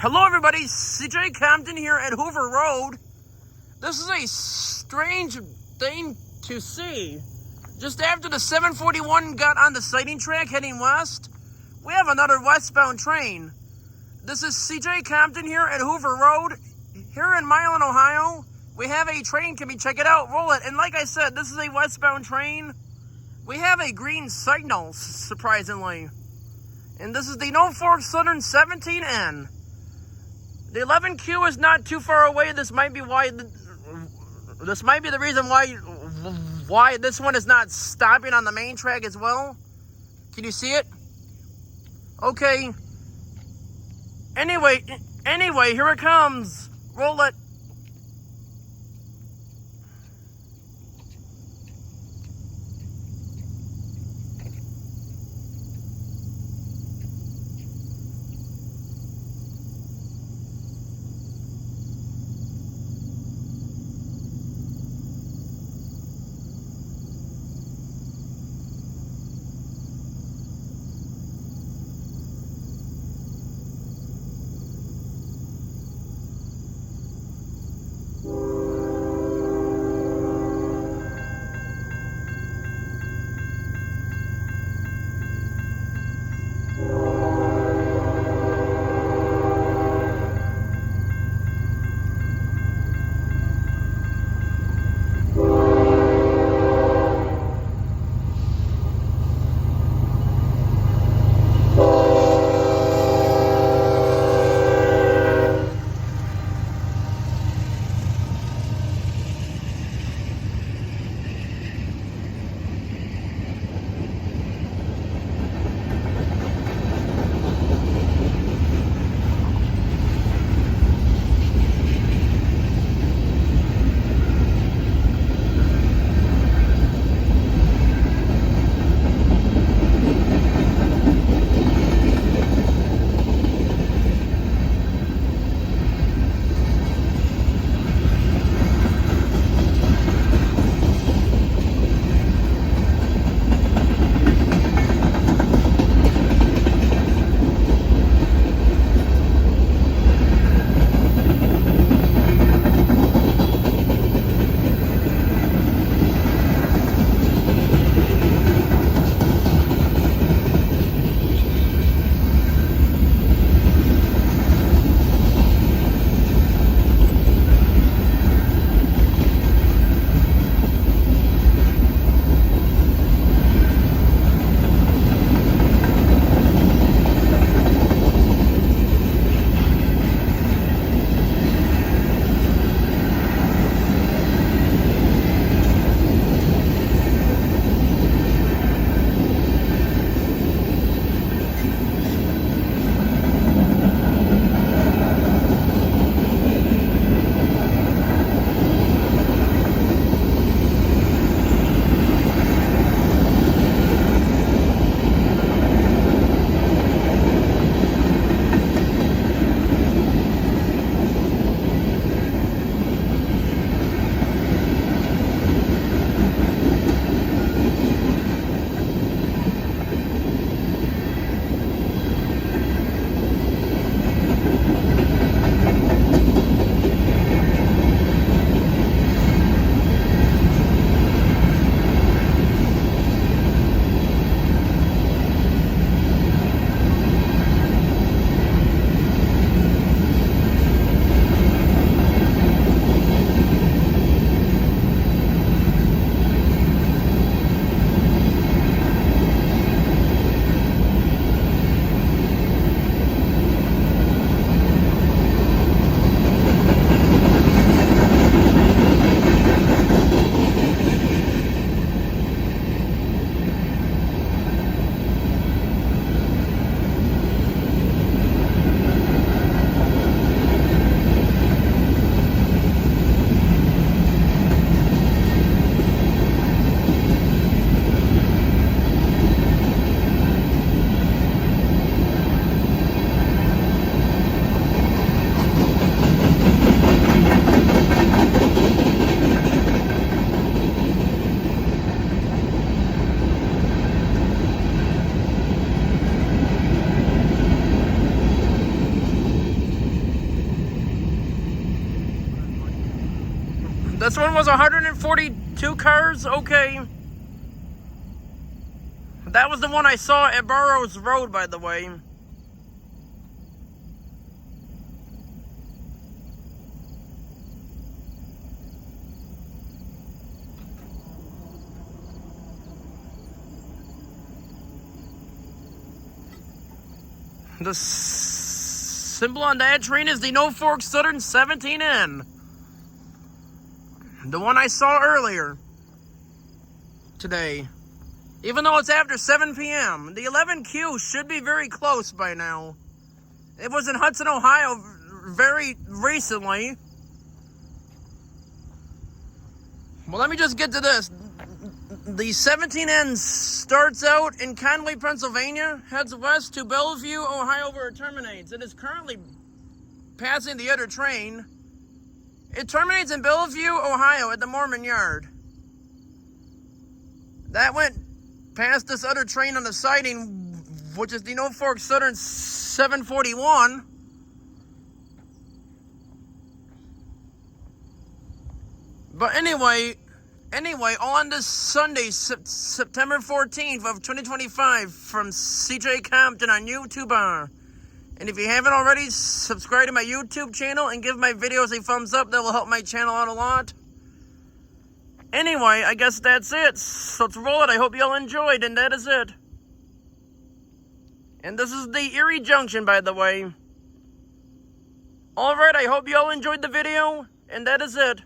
Hello everybody, CJ Compton here at Hoover Road. This is a strange thing to see. Just after the 741 got on the sighting track heading west, we have another westbound train. This is CJ Compton here at Hoover Road. Here in Milan, Ohio, we have a train. Can we check it out? Roll it. And like I said, this is a westbound train. We have a green signal, surprisingly. And this is the Norfolk Southern 17N. The 11Q is not too far away. This might be why. This might be the reason why this one is not stopping on the main track as well. Can you see it? Okay. Anyway, here it comes. Roll it. This one was 142 cars? Okay. That was the one I saw at Burroughs Road, by the way. The symbol on that train is the Norfolk Southern 17N. The one I saw earlier today. Even though it's after 7 p.m. The 11Q should be very close by now. It was in Hudson, Ohio very recently. Well, let me just get to this. The 17N starts out in Conway, Pennsylvania, heads west to Bellevue, Ohio, where it terminates. It is currently passing the other train. It terminates in Bellevue, Ohio, at the Mormon Yard. That went past this other train on the siding, which is the Norfolk Southern 741. But anyway, on this Sunday, September 14th of 2025, from CJ Compton on YouTube. And if you haven't already, subscribe to my YouTube channel and give my videos a thumbs up. That will help my channel out a lot. Anyway, I guess that's it. So let's roll it. I hope you all enjoyed, and that is it. And this is the Erie Junction, by the way. Alright, I hope you all enjoyed the video, and that is it.